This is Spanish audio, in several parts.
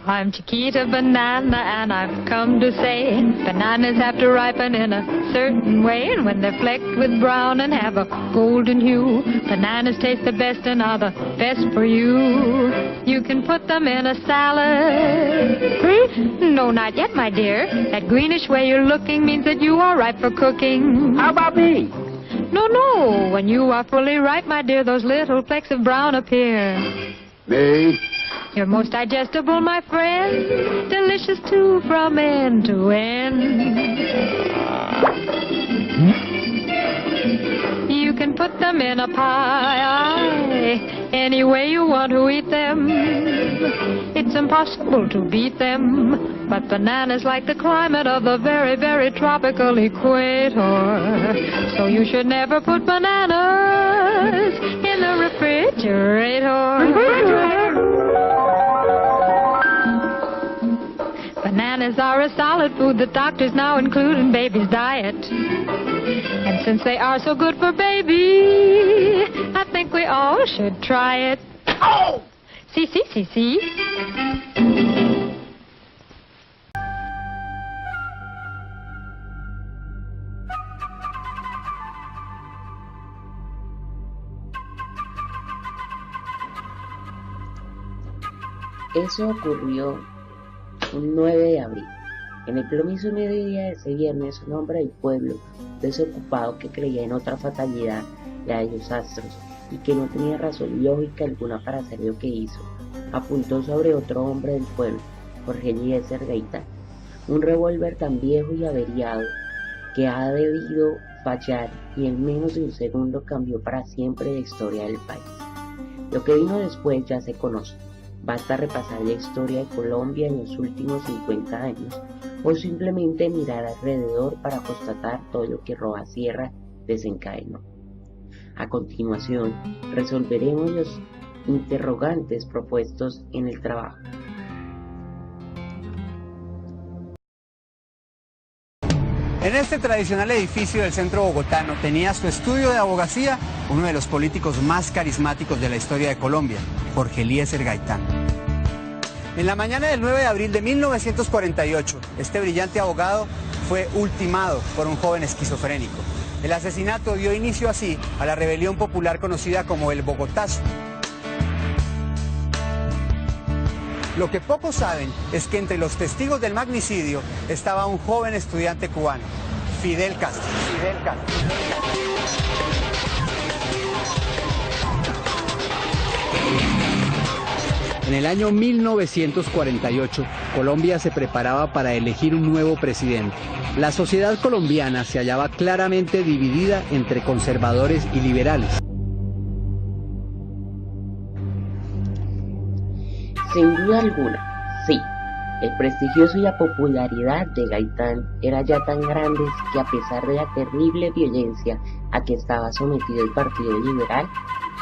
I'm Chiquita Banana, and I've come to say bananas have to ripen in a certain way, and when they're flecked with brown and have a golden hue, bananas taste the best and are the best for you. You can put them in a salad. Green? No, not yet, my dear. That greenish way you're looking means that you are ripe for cooking. How about me? No, no. When you are fully ripe, my dear, those little flecks of brown appear. Me? You're most digestible, my friend, delicious too from end to end. You can put them in a pie, any way you want to eat them. It's impossible to beat them, but bananas like the climate of the very, very tropical equator. So you should never put bananas in the refrigerator. Bananas are a solid food that doctors now include in baby's diet. And since they are so good for baby, I think we all should try it. Oh! See. Eso ocurrió un 9 de abril. En el plomizo mediodía de ese viernes, un hombre del pueblo, desocupado que creía en otra fatalidad, la de los astros, y que no tenía razón lógica alguna para hacer lo que hizo, apuntó sobre otro hombre del pueblo, Jorge Eliezer Gaitán, un revólver tan viejo y averiado que ha debido fallar y en menos de un segundo cambió para siempre la historia del país. Lo que vino después ya se conoce. Basta repasar la historia de Colombia en los últimos 50 años o simplemente mirar alrededor para constatar todo lo que Roa Sierra desencadenó. A continuación, resolveremos los interrogantes propuestos en el trabajo. En este tradicional edificio del centro bogotano tenía su estudio de abogacía uno de los políticos más carismáticos de la historia de Colombia, Jorge Eliezer Gaitán. En la mañana del 9 de abril de 1948, este brillante abogado fue ultimado por un joven esquizofrénico. El asesinato dio inicio así a la rebelión popular conocida como el Bogotazo. Lo que pocos saben es que entre los testigos del magnicidio estaba un joven estudiante cubano, Fidel Castro. En el año 1948, Colombia se preparaba para elegir un nuevo presidente. La sociedad colombiana se hallaba claramente dividida entre conservadores y liberales. Sin duda alguna, sí, el prestigioso y la popularidad de Gaitán era ya tan grandes que a pesar de la terrible violencia a que estaba sometido el Partido Liberal,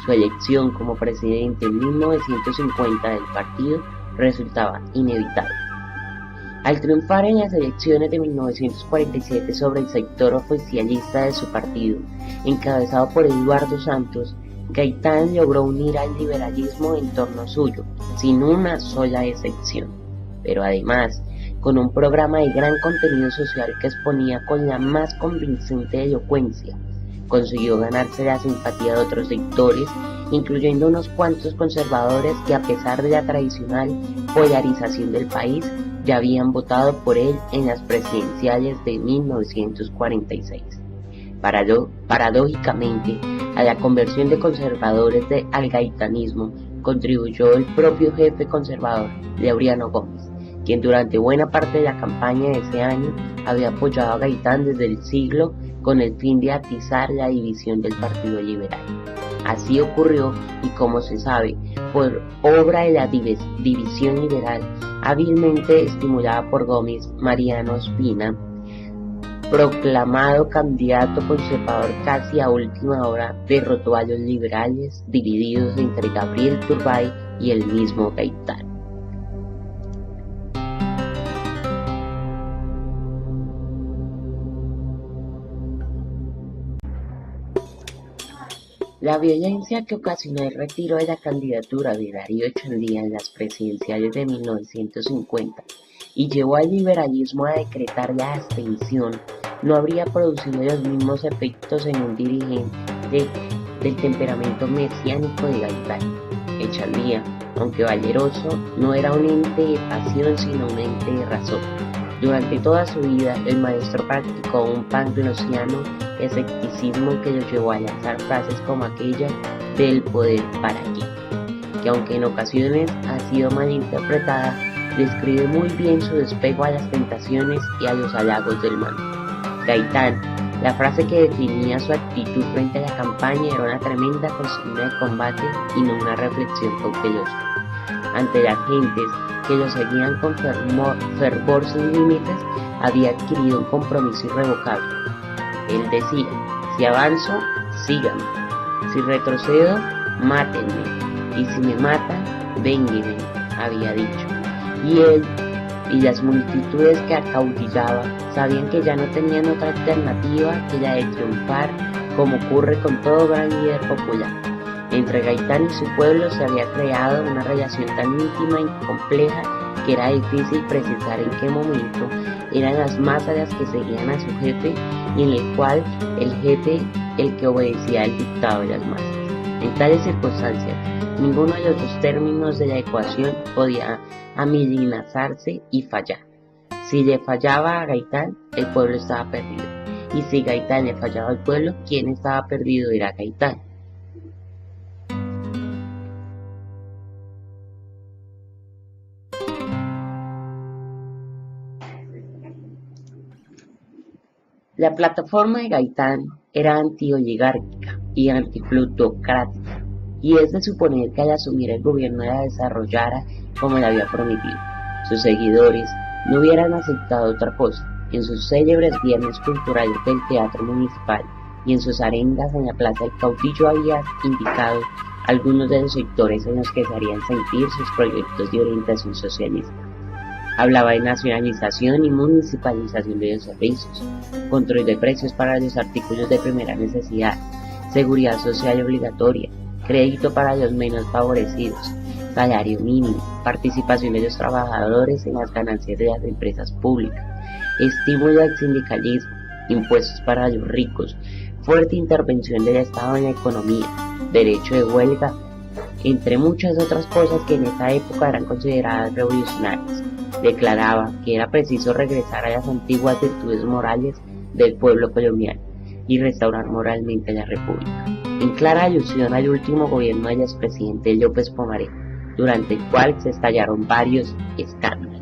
su elección como presidente en 1950 del partido resultaba inevitable. Al triunfar en las elecciones de 1947 sobre el sector oficialista de su partido, encabezado por Eduardo Santos, Gaitán logró unir al liberalismo en torno suyo, sin una sola excepción, pero además con un programa de gran contenido social que exponía con la más convincente elocuencia. Consiguió ganarse la simpatía de otros sectores, incluyendo unos cuantos conservadores que a pesar de la tradicional polarización del país, ya habían votado por él en las presidenciales de 1946. Paradójicamente, a la conversión de conservadores al gaitanismo contribuyó el propio jefe conservador, Laureano Gómez, quien durante buena parte de la campaña de ese año había apoyado a Gaitán desde el siglo con el fin de atizar la división del Partido Liberal. Así ocurrió y, como se sabe, por obra de la división liberal, hábilmente estimulada por Gómez, Mariano Ospina, proclamado candidato conservador casi a última hora, derrotó a los liberales divididos entre Gabriel Turbay y el mismo Gaitán. La violencia que ocasionó el retiro de la candidatura de Darío Echandía en las presidenciales de 1950 y llevó al liberalismo a decretar la abstención no habría producido los mismos efectos en un dirigente del temperamento mesiánico de Gaitán. Echandía, aunque valeroso, no era un ente de pasión sino un ente de razón. Durante toda su vida, el maestro practicó un panglossiano escepticismo que lo llevó a lanzar frases como aquella del poder para qué, que aunque en ocasiones ha sido malinterpretada, describe muy bien su despego a las tentaciones y a los halagos del mal. Gaitán, la frase que definía su actitud frente a la campaña era una tremenda consigna de combate y no una reflexión cautelosa. Ante las gentes que lo seguían con fervor sin límites, había adquirido un compromiso irrevocable. Él decía: si avanzo, síganme; si retrocedo, mátenme; y si me matan, vénguenme, había dicho. Y él y las multitudes que acaudillaba sabían que ya no tenían otra alternativa que la de triunfar, como ocurre con todo gran líder popular. Entre Gaitán y su pueblo se había creado una relación tan íntima y compleja que era difícil precisar en qué momento eran las masas las que seguían a su jefe y en el cual el jefe el que obedecía el dictado de las masas. En tales circunstancias, ninguno de los dos términos de la ecuación podía amilinazarse y fallar. Si le fallaba a Gaitán, el pueblo estaba perdido, y si Gaitán le fallaba al pueblo, quien estaba perdido era Gaitán. La plataforma de Gaitán era antioligárquica y antiplutocrática, y es de suponer que al asumir el gobierno la desarrollara como le había prometido. Sus seguidores no hubieran aceptado otra cosa. En sus célebres viernes culturales del Teatro Municipal y en sus arengas en la Plaza del Caudillo había indicado algunos de los sectores en los que se harían sentir sus proyectos de orientación socialista. Hablaba de nacionalización y municipalización de los servicios, control de precios para los artículos de primera necesidad, seguridad social obligatoria, crédito para los menos favorecidos, salario mínimo, participación de los trabajadores en las ganancias de las empresas públicas, estímulo al sindicalismo, impuestos para los ricos, fuerte intervención del Estado en la economía, derecho de huelga, entre muchas otras cosas que en esa época eran consideradas revolucionarias. Declaraba que era preciso regresar a las antiguas virtudes morales del pueblo colombiano y restaurar moralmente la república, en clara alusión al último gobierno del expresidente López Pomaré, durante el cual se estallaron varios escándalos.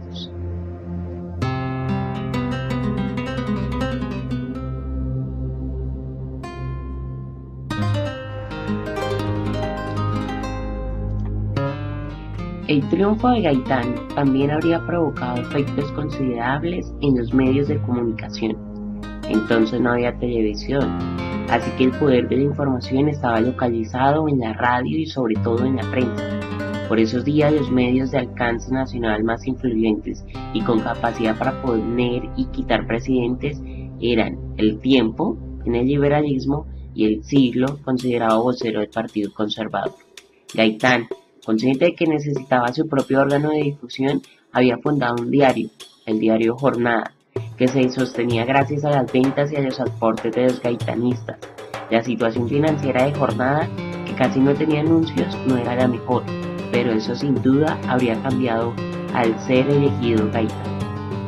El triunfo de Gaitán también habría provocado efectos considerables en los medios de comunicación. Entonces no había televisión, así que el poder de la información estaba localizado en la radio y sobre todo en la prensa. Por esos días los medios de alcance nacional más influyentes y con capacidad para poner y quitar presidentes eran El Tiempo, en el liberalismo, y El Siglo, considerado vocero del Partido Conservador. Gaitán, consciente de que necesitaba su propio órgano de difusión, había fundado un diario, el diario Jornada, que se sostenía gracias a las ventas y a los aportes de los gaitanistas. La situación financiera de Jornada, que casi no tenía anuncios, no era la mejor, pero eso sin duda habría cambiado al ser elegido Gaitán.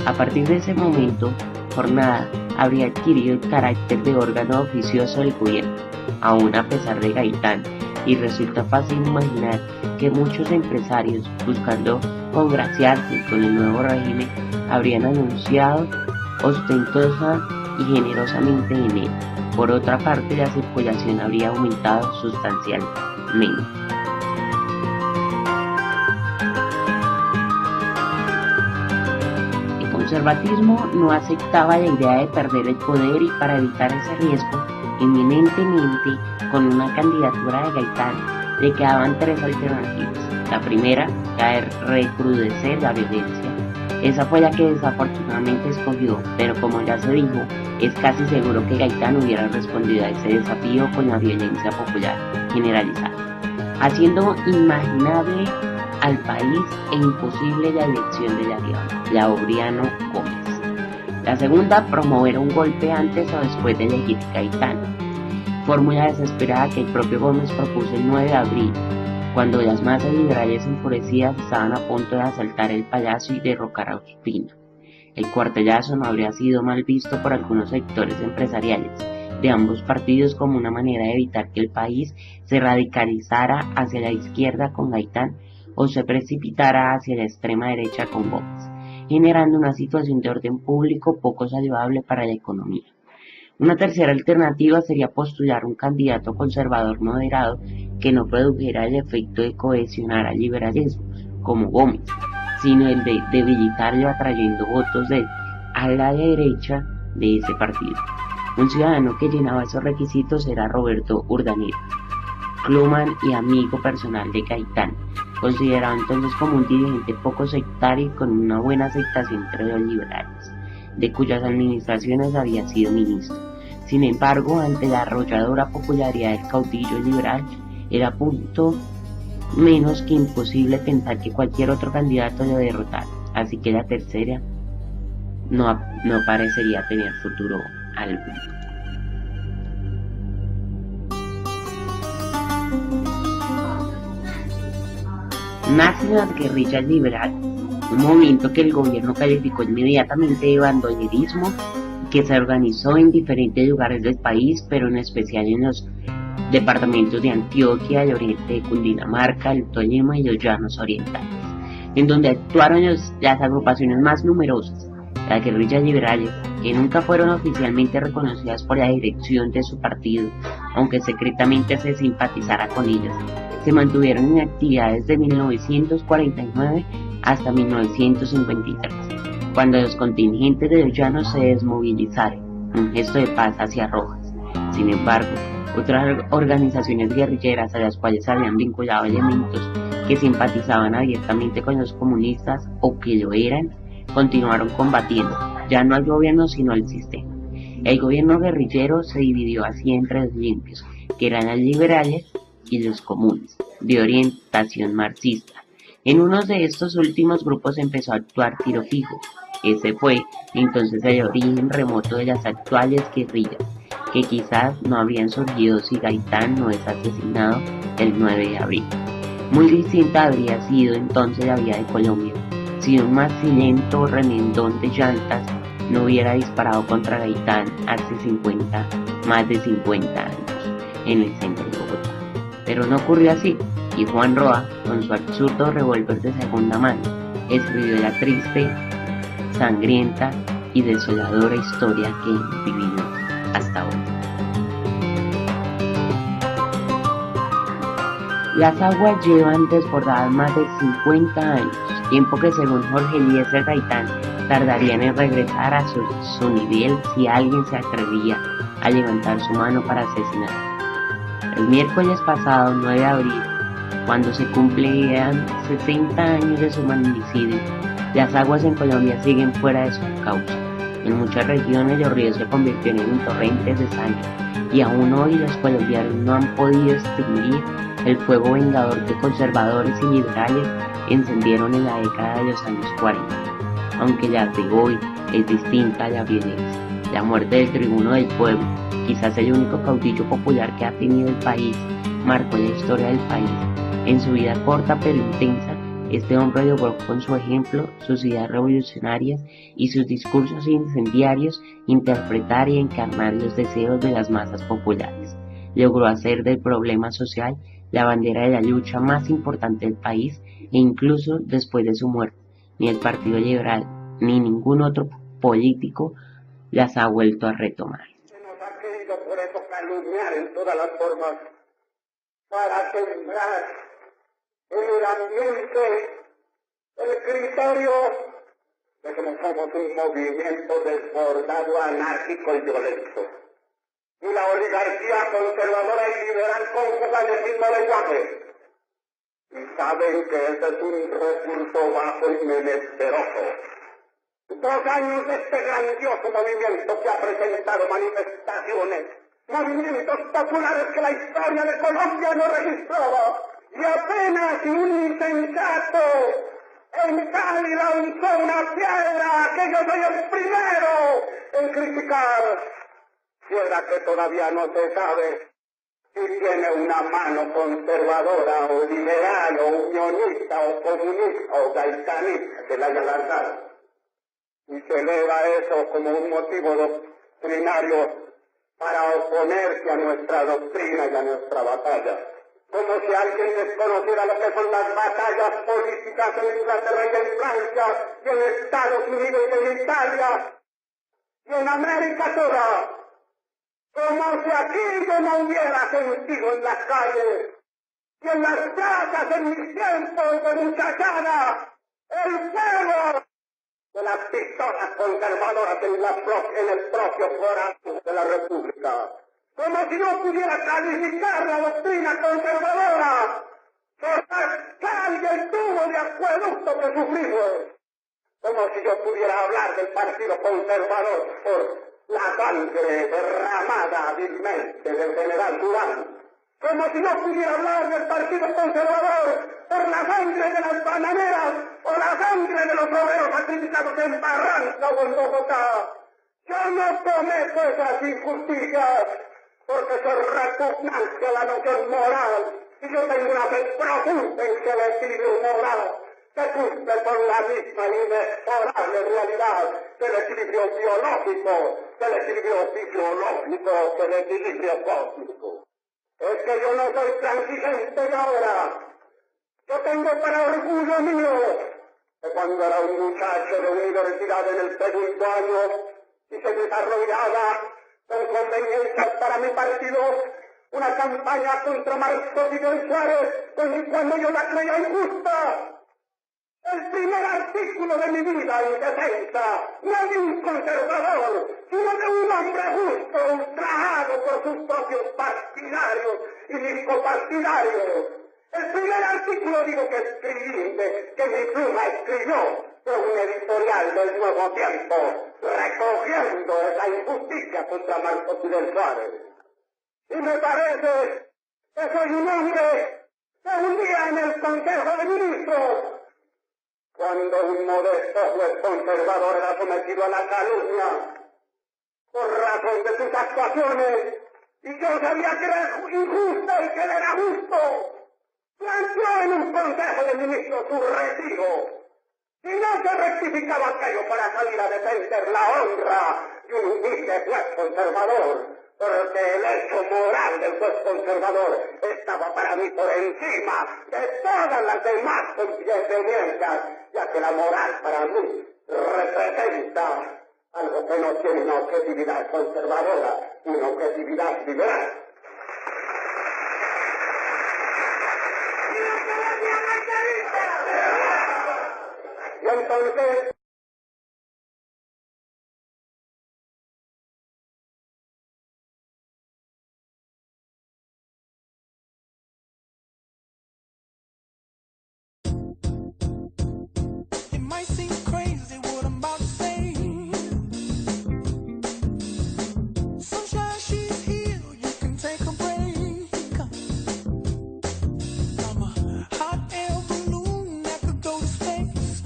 A partir de ese momento, Jornada habría adquirido el carácter de órgano oficioso del gobierno, aún a pesar de Gaitán, y resulta fácil imaginar que muchos empresarios, buscando congraciarse con el nuevo régimen, habrían anunciado ostentosa y generosamente en él. Por otra parte, la circulación habría aumentado sustancialmente. Y con conservatismo no aceptaba la idea de perder el poder y para evitar ese riesgo, eminentemente con una candidatura de Gaitán, le quedaban tres alternativas. La primera, la de recrudecer la violencia. Esa fue la que desafortunadamente escogió, pero como ya se dijo, es casi seguro que Gaitán hubiera respondido a ese desafío con la violencia popular generalizada, haciendo inimaginable al país e imposible la elección de Laureano Gómez. La segunda, promover un golpe antes o después de elegir Gaitán, fórmula desesperada que el propio Gómez propuso el 9 de abril, cuando las masas liberales enfurecidas estaban a punto de asaltar el Palacio y derrocar a Ospina. El cuartellazo no habría sido mal visto por algunos sectores empresariales de ambos partidos como una manera de evitar que el país se radicalizara hacia la izquierda con Gaitán o se precipitara hacia la extrema derecha con Gómez, generando una situación de orden público poco saludable para la economía. Una tercera alternativa sería postular un candidato conservador moderado que no produjera el efecto de cohesionar al liberalismo, como Gómez, sino el de debilitarlo atrayendo votos a la derecha de ese partido. Un ciudadano que llenaba esos requisitos era Roberto Urdaneta, clubman y amigo personal de Gaitán, considerado entonces como un dirigente poco sectario y con una buena aceptación entre los liberales, de cuyas administraciones había sido ministro. Sin embargo, ante la arrolladora popularidad del caudillo liberal, era punto menos que imposible pensar que cualquier otro candidato lo derrotara, así que la tercera no parecería tener futuro alguno. Nacen las guerrillas liberales, un movimiento que el gobierno calificó inmediatamente de bandolerismo y que se organizó en diferentes lugares del país, pero en especial en los departamentos de Antioquia, el oriente de Cundinamarca, el Tolima y los llanos orientales, en donde actuaron las agrupaciones más numerosas, las guerrillas liberales, que nunca fueron oficialmente reconocidas por la dirección de su partido, aunque secretamente se simpatizara con ellas. Se mantuvieron en actividad desde 1949 hasta 1953, cuando los contingentes de los llanos se desmovilizaron, un gesto de paz hacia Rojas. Sin embargo, otras organizaciones guerrilleras a las cuales habían vinculado elementos que simpatizaban abiertamente con los comunistas o que lo eran, continuaron combatiendo, ya no al gobierno sino al sistema. El gobierno guerrillero se dividió así entre los limpios, que eran los liberales, y los comunes, de orientación marxista. En uno de estos últimos grupos empezó a actuar Tiro Fijo. Ese fue entonces el origen remoto de las actuales guerrillas, que quizás no habrían surgido si Gaitán no es asesinado el 9 de abril. Muy distinta habría sido entonces la vida de Colombia, si un macilento remendón de llantas no hubiera disparado contra Gaitán hace más de 50 años en el centro de Bogotá. Pero no ocurrió así, y Juan Roa, con su absurdo revólver de segunda mano, escribió la triste, sangrienta y desoladora historia que hemos vivido hasta hoy. Las aguas llevan desbordadas más de 50 años, tiempo que según Jorge Eliezer Gaitán tardarían en regresar a su nivel si alguien se atrevía a levantar su mano para asesinar. El miércoles pasado, 9 de abril, cuando se cumplían 60 años de su magnicidio, las aguas en Colombia siguen fuera de su cauce. En muchas regiones los ríos se convirtieron en torrentes de sangre y aún hoy los colombianos no han podido extinguir el fuego vengador que conservadores y liberales encendieron en la década de los años 40. Aunque la de hoy es distinta a la violencia. La muerte del tribuno del pueblo, quizás el único caudillo popular que ha tenido el país, marcó la historia del país. En su vida corta pero intensa, este hombre logró con su ejemplo, sus ideas revolucionarias y sus discursos incendiarios interpretar y encarnar los deseos de las masas populares. Logró hacer del problema social la bandera de la lucha más importante del país e incluso después de su muerte, ni el Partido Liberal ni ningún otro político las ha vuelto a retomar. Se nos ha querido por eso calumniar en todas las formas para sembrar en el ambiente el criterio de que no somos un movimiento desbordado, anárquico y violento. Y la oligarquía conservadora y liberal conjugan el mismo lenguaje. Y saben que ese es un recurso bajo y menesteroso. 2 años de este grandioso movimiento que ha presentado manifestaciones, movimientos populares que la historia de Colombia no registraba, y apenas si un insensato en Cali lanzó una piedra, que yo soy el primero en criticar, piedra que todavía no se sabe si tiene una mano conservadora o liberal o unionista o comunista o gaitanista que la haya lanzado. Y se eleva eso como un motivo doctrinario para oponerse a nuestra doctrina y a nuestra batalla. Como si alguien desconociera lo que son las batallas políticas en Inglaterra y en Francia, y en Estados Unidos y en Italia, y en América toda. Como si aquí yo no hubiera sentido en las calles, y en las plazas en mis tiempos de muchachada, el fuego de las pistolas conservadoras en el propio corazón de la República. Como si no pudiera calificar la doctrina conservadora por la cal y el tubo de acueducto que sufrimos. Como si yo pudiera hablar del Partido Conservador por la sangre derramada hábilmente del general Durán. Como si no pudiera hablar del Partido Conservador por la sangre de las bananeras o la sangre de los obreros sacrificados en Barranca o en Bogotá. Yo no cometo esas injusticias porque soy repugnante a la noción moral y yo tengo una fe profunda en que el equilibrio moral se cumple con la misma inexorable realidad del equilibrio biológico, del equilibrio fisiológico, del equilibrio cósmico. Es que yo no soy transigente de ahora. Yo tengo para orgullo mío que cuando era un muchacho de universidad en el 2º año y se desarrollaba con conveniencias para mi partido una campaña contra Marcos y Fidel Suárez, cuando yo la creía injusta. El primer artículo de mi vida en defensa, no de un conservador, sino de un hombre justo, ultrajado por sus propios partidarios y discopartidarios. El primer artículo digo que escribí, que mi pluma escribió, fue un editorial del Nuevo Tiempo, recogiendo esa injusticia contra Marcos Fidel Suárez. Y me parece que soy un hombre que un día en el Consejo de Ministros, cuando un modesto juez conservador era sometido a la calumnia por razón de sus actuaciones, y yo sabía que era injusto y que él era justo, planteó en un Consejo de Ministros su retiro. Y no se rectificaba aquello para salir a defender la honra de un humilde juez conservador, porque el hecho moral del juez conservador estaba para mí por encima de todas las demás conveniencias, ya que la moral para mí representa algo que no tiene una objetividad conservadora, una objetividad liberal. Y entonces, it might seem crazy what I'm about to say. Sunshine, she's here, you can take a break. I'm a hot air balloon that could go to space.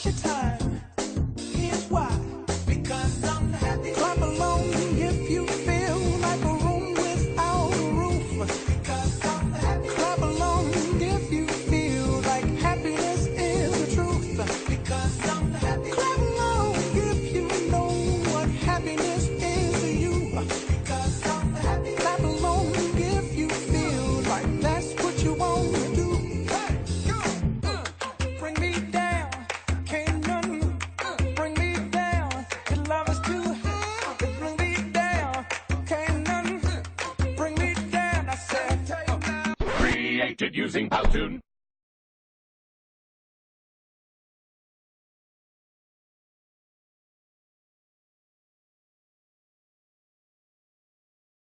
waste your time. Here's why. Because I'm happy. Clap along if you feel like a room without a roof. Because I'm happy. Clap along if you feel like happiness is the truth. Because I'm happy. Clap along if you know what happiness is to you. Because I'm happy. Clap along if you feel like that's what you want to do. Hey, go. Bring me down, can't none bring me down. Your love is too high. Bring me down, can't none bring me down. I said, Created using Powtoon.